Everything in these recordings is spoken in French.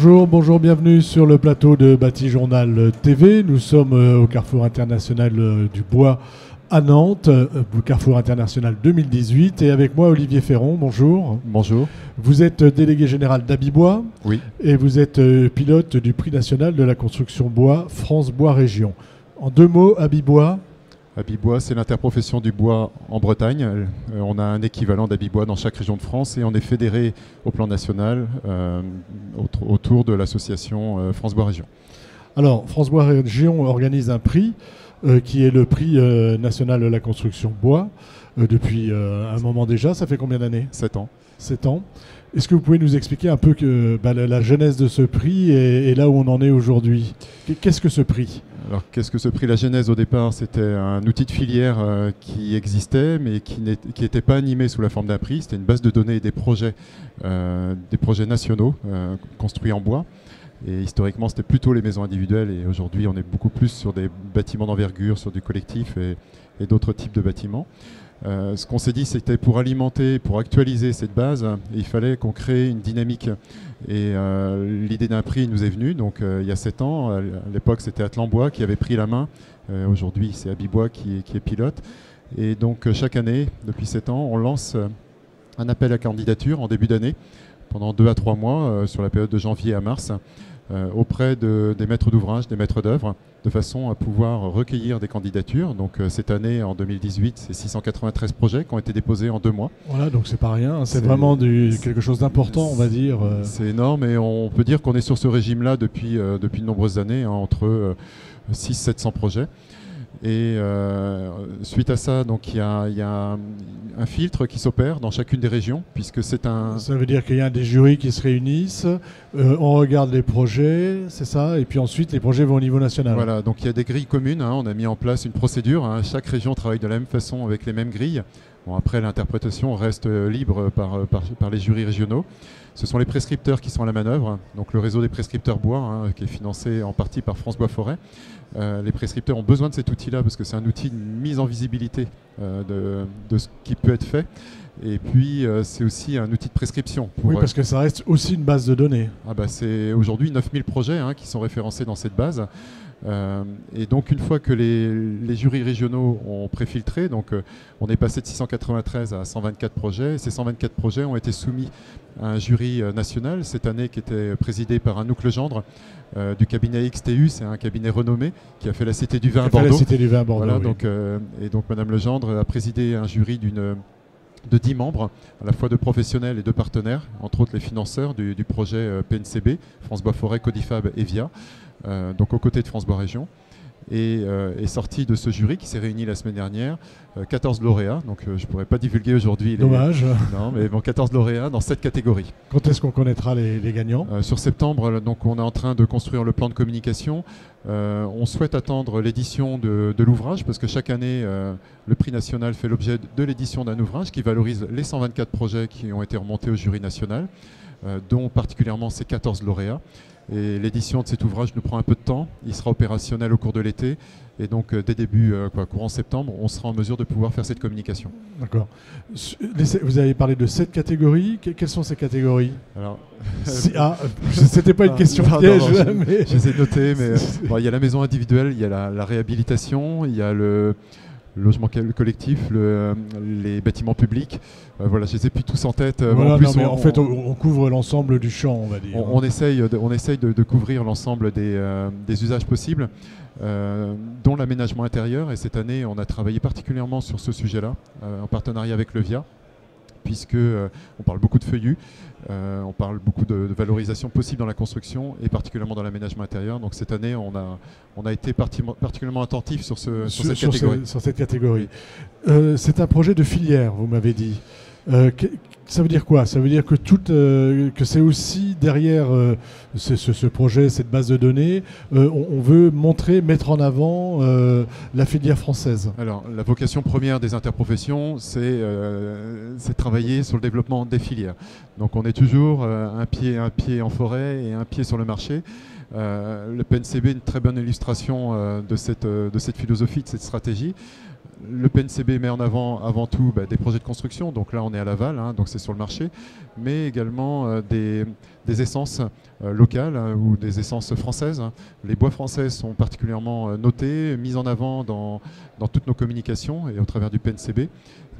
Bonjour, bonjour, bienvenue sur le plateau de Bâti Journal TV. Nous sommes au Carrefour International du Bois à Nantes, Carrefour International 2018. Et avec moi, Olivier Ferron, bonjour. Bonjour. Vous êtes délégué général d'Abibois. Oui. Et vous êtes pilote du prix national de la construction bois, France Bois Région. En deux mots, Abibois. Abibois, c'est l'interprofession du bois en Bretagne. On a un équivalent d'Abibois dans chaque région de France et on est fédéré au plan national autour de l'association France Bois Région. Alors, France Bois Région organise un prix qui est le prix national de la construction bois depuis un moment déjà. Ça fait combien d'années ? 7 ans. 7 ans. Est-ce que vous pouvez nous expliquer un peu la genèse de ce prix et là où on en est aujourd'hui ? Qu'est-ce que ce prix ? Alors, qu'est-ce que ce prix ? La genèse, au départ, c'était un outil de filière qui existait, mais qui n'était pas animé sous la forme d'un prix. C'était une base de données des projets nationaux construits en bois. Et historiquement, c'était plutôt les maisons individuelles. Et aujourd'hui, on est beaucoup plus sur des bâtiments d'envergure, sur du collectif et d'autres types de bâtiments. Ce qu'on s'est dit, c'était pour alimenter, pour actualiser cette base, il fallait qu'on crée une dynamique. Et l'idée d'un prix nous est venue. Donc, il y a 7 ans, à l'époque, c'était Atlan-Bois qui avait pris la main. Aujourd'hui, c'est Abibois qui est pilote. Et donc, chaque année, depuis 7 ans, on lance un appel à candidature en début d'année, pendant 2 à 3 mois, sur la période de janvier à mars, auprès des maîtres d'ouvrage, des maîtres d'œuvre, de façon à pouvoir recueillir des candidatures. Donc cette année, en 2018, c'est 693 projets qui ont été déposés en 2 mois. Voilà, donc c'est pas rien, c'est vraiment quelque chose d'important, on va dire. C'est énorme et on peut dire qu'on est sur ce régime-là depuis de nombreuses années, entre 600-700 projets. Et suite à ça, donc il y a un filtre qui s'opère dans chacune des régions, puisque c'est un... Ça veut dire qu'il y a des jurys qui se réunissent, on regarde les projets, c'est ça, et puis ensuite les projets vont au niveau national. Voilà, donc il y a des grilles communes, on a mis en place une procédure, chaque région travaille de la même façon avec les mêmes grilles. Bon, après, l'interprétation reste libre par les jurys régionaux. Ce sont les prescripteurs qui sont à la manœuvre, donc le réseau des prescripteurs bois, qui est financé en partie par France Bois Forêt. Les prescripteurs ont besoin de cet outil-là parce que c'est un outil de mise en visibilité de ce qui peut être fait. Et puis, c'est aussi un outil de prescription. Oui, parce que ça reste aussi une base de données. C'est aujourd'hui 9000 projets qui sont référencés dans cette base. Et donc, une fois que les jurys régionaux ont préfiltré, donc on est passé de 693 à 124 projets. Ces 124 projets ont été soumis à un jury national cette année qui était présidé par Anouk Legendre du cabinet XTU. C'est un cabinet renommé qui a fait la Cité du Vin à Bordeaux. La Cité du Vin à Bordeaux. Voilà, oui. donc Madame Legendre a présidé un jury de 10 membres, à la fois de professionnels et de partenaires, entre autres les financeurs du projet PNCB, France Bois Forêt, Codifab et VIA, donc aux côtés de France Bois Région. Et est sorti de ce jury qui s'est réuni la semaine dernière 14 lauréats, donc je ne pourrais pas divulguer aujourd'hui. Dommage. Non, mais bon, 14 lauréats dans 7 catégories. Quand est-ce qu'on connaîtra les gagnants ? Sur septembre, donc on est en train de construire le plan de communication. On souhaite attendre l'édition de l'ouvrage parce que chaque année, le prix national fait l'objet de l'édition d'un ouvrage qui valorise les 124 projets qui ont été remontés au jury national, dont particulièrement ces 14 lauréats. Et l'édition de cet ouvrage nous prend un peu de temps. Il sera opérationnel au cours de l'été. Et donc, dès début, courant septembre, on sera en mesure de pouvoir faire cette communication. D'accord. Vous avez parlé de 7 catégories. Quelles sont ces catégories ? Alors, c'était pas une question piège. Je les ai notées, mais il y a la maison individuelle, il y a la réhabilitation, il y a le logement collectif, les bâtiments publics. Voilà, je les ai plus tous en tête. Voilà, en fait, on couvre l'ensemble du champ, on va dire. On essaye de couvrir l'ensemble des usages possibles, dont l'aménagement intérieur. Et cette année, on a travaillé particulièrement sur ce sujet-là, en partenariat avec le VIA, puisque on parle beaucoup de feuillus, on parle beaucoup de valorisation possible dans la construction et particulièrement dans l'aménagement intérieur. Donc cette année, on a été particulièrement attentif sur cette catégorie. Sur cette catégorie. C'est un projet de filière, vous m'avez dit. Ça veut dire quoi ? Ça veut dire que que c'est aussi derrière ce projet, cette base de données, on veut mettre en avant la filière française. Alors, la vocation première des interprofessions, c'est travailler sur le développement des filières. Donc, on est toujours un pied en forêt et un pied sur le marché. Le PNCB est une très bonne illustration de cette philosophie, de cette stratégie. Le PNCB met en avant tout des projets de construction, donc là on est à Laval, donc c'est sur le marché, mais également des essences locales ou des essences françaises. Les bois français sont particulièrement notés, mis en avant dans toutes nos communications et au travers du PNCB.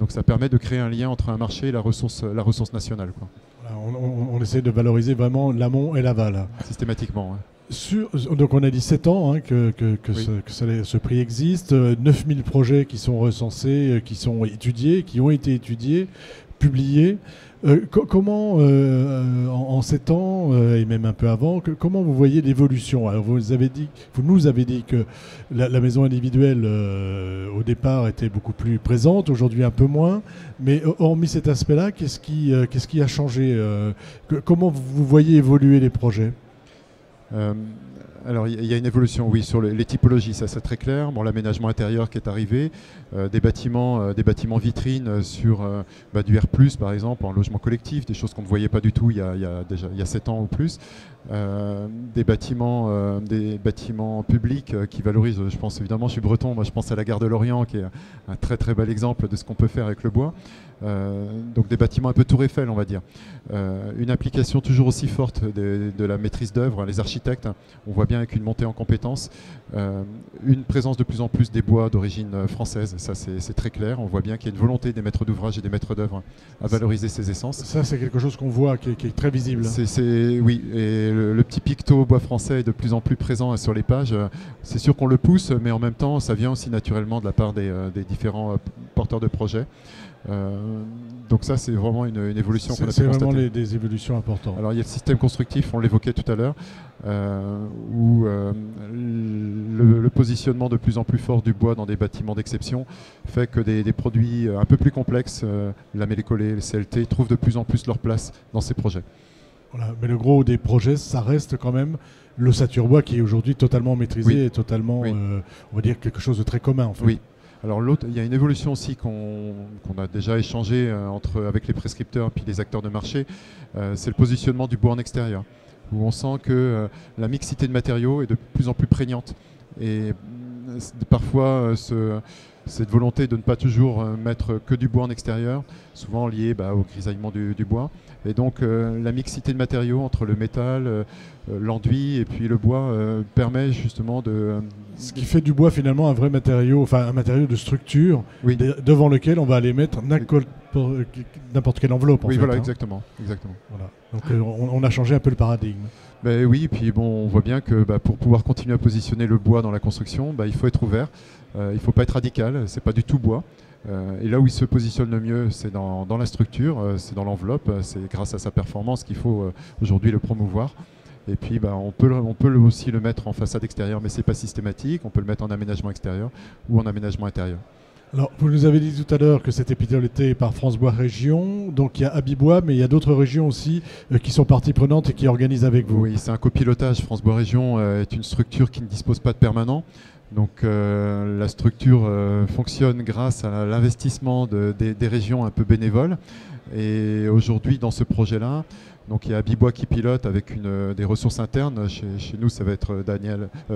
Donc ça permet de créer un lien entre un marché et la ressource nationale, quoi. Voilà, on essaie de valoriser vraiment l'amont et l'aval. Systématiquement, ouais. Donc on a dit 7 ans que Oui. ce prix existe, 9000 projets qui sont recensés, qui sont étudiés, qui ont été étudiés, publiés. Comment, en 7 ans, et même un peu avant, comment vous voyez l'évolution? Alors vous nous avez dit que la maison individuelle, au départ, était beaucoup plus présente, aujourd'hui un peu moins. Mais hormis cet aspect-là, qu'est-ce qui a changé? Comment vous voyez évoluer les projets? Alors il y a une évolution, oui, sur les typologies, ça c'est très clair. Bon, l'aménagement intérieur qui est arrivé, des bâtiments vitrines sur du R+, par exemple, en logement collectif, des choses qu'on ne voyait pas du tout il y a 7 ans ou plus. Des bâtiments publics qui valorisent, je pense évidemment, je suis breton, moi je pense à la gare de Lorient qui est un très très bel exemple de ce qu'on peut faire avec le bois. Donc des bâtiments un peu tour Eiffel, on va dire. Une application toujours aussi forte de la maîtrise d'œuvre, les architectes, on voit bien avec une montée en compétences, une présence de plus en plus des bois d'origine française, ça c'est très clair, on voit bien qu'il y a une volonté des maîtres d'ouvrage et des maîtres d'œuvre à valoriser ces essences. Ça c'est quelque chose qu'on voit, qui est très visible. Oui, et le petit picto bois français est de plus en plus présent sur les pages. C'est sûr qu'on le pousse, mais en même temps ça vient aussi naturellement de la part des différents porteurs de projets. Donc ça c'est vraiment une évolution qu'on a pu constater. C'est vraiment des évolutions importantes. Alors il y a le système constructif, on l'évoquait tout à l'heure, où le positionnement de plus en plus fort du bois dans des bâtiments d'exception fait que des produits un peu plus complexes, lamellé-collé, les CLT, trouvent de plus en plus leur place dans ces projets. Voilà, mais le gros des projets, ça reste quand même l'ossature bois qui est aujourd'hui totalement maîtrisé et totalement, on va dire, quelque chose de très commun en fait. Oui. Alors l'autre, il y a une évolution aussi qu'on a déjà échangé avec les prescripteurs et puis les acteurs de marché, c'est le positionnement du bois en extérieur, où on sent que la mixité de matériaux est de plus en plus prégnante. Et parfois, cette volonté de ne pas toujours mettre que du bois en extérieur, souvent liée au grisaillement du bois. Et donc la mixité de matériaux entre le métal, l'enduit et puis le bois permet justement de... Ce qui fait du bois finalement un vrai matériau, enfin un matériau de structure, devant lequel on va aller mettre n'importe quelle enveloppe. Oui, voilà, exactement. Voilà. Donc on a changé un peu le paradigme. Oui, puis bon, on voit bien que pour pouvoir continuer à positionner le bois dans la construction, il faut être ouvert, il ne faut pas être radical, c'est pas du tout bois. Et là où il se positionne le mieux, c'est dans la structure, c'est dans l'enveloppe, c'est grâce à sa performance qu'il faut aujourd'hui le promouvoir. Et puis on peut aussi le mettre en façade extérieure, mais ce n'est pas systématique, on peut le mettre en aménagement extérieur ou en aménagement intérieur. Alors, vous nous avez dit tout à l'heure que c'était piloté par France Bois Région, donc il y a Abibois, mais il y a d'autres régions aussi qui sont partie prenante et qui organisent avec vous. Oui, c'est un copilotage. France Bois Région est une structure qui ne dispose pas de permanent. Donc la structure fonctionne grâce à l'investissement des régions un peu bénévoles. Et aujourd'hui, dans ce projet-là, donc il y a Abibois qui pilote avec des ressources internes. Chez nous, ça va être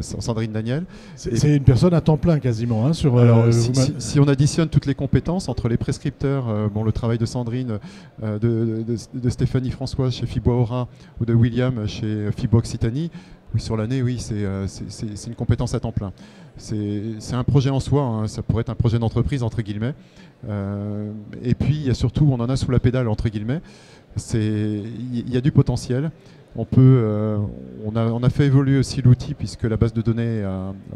Sandrine Daniel. C'est une personne à temps plein quasiment. Alors, si on additionne toutes les compétences entre les prescripteurs, le travail de Sandrine, de Stéphanie François chez Fibois Aura ou de William chez Fibois Occitanie, oui, sur l'année, oui, c'est une compétence à temps plein. C'est un projet en soi, ça pourrait être un projet d'entreprise, entre guillemets. Et puis, il y a surtout, on en a sous la pédale, entre guillemets, il y a du potentiel. On a fait évoluer aussi l'outil puisque la base de données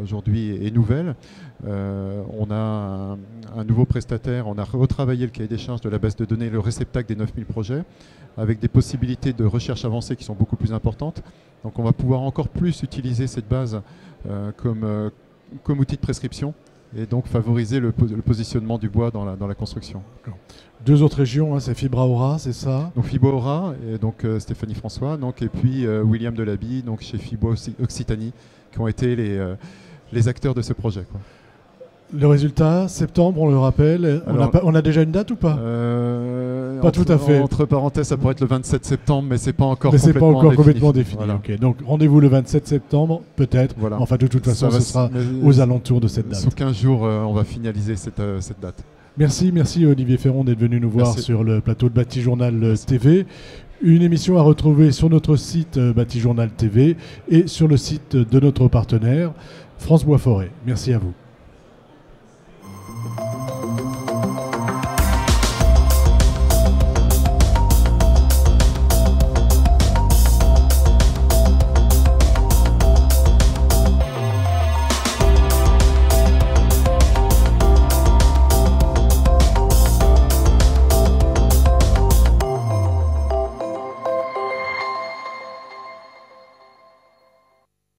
aujourd'hui est nouvelle. On a un nouveau prestataire, on a retravaillé le cahier des charges de la base de données, le réceptacle des 9000 projets, avec des possibilités de recherche avancée qui sont beaucoup plus importantes. Donc on va pouvoir encore plus utiliser cette base comme outil de prescription et donc favoriser le positionnement du bois dans la construction. Deux autres régions, c'est Fibra Aura, c'est ça? Donc Fibois Aura, et donc Stéphanie François, et puis William Delaby, donc chez Fibois Occitanie, qui ont été les acteurs de ce projet, quoi. Le résultat, septembre, on le rappelle. On a déjà une date ou pas? Pas tout à fait. Entre parenthèses, ça pourrait être le 27 septembre, mais c'est pas encore mais complètement c'est pas encore complètement défini. Voilà. Okay. Donc rendez-vous le 27 septembre, peut-être. Voilà. Enfin, de toute façon, ce sera aux alentours de cette date. Sous 15 jours, on va finaliser cette date. Merci Olivier Ferron d'être venu nous voir sur le plateau de Batijournal TV. Une émission à retrouver sur notre site Batijournal TV et sur le site de notre partenaire France Bois Forêt. Merci à vous.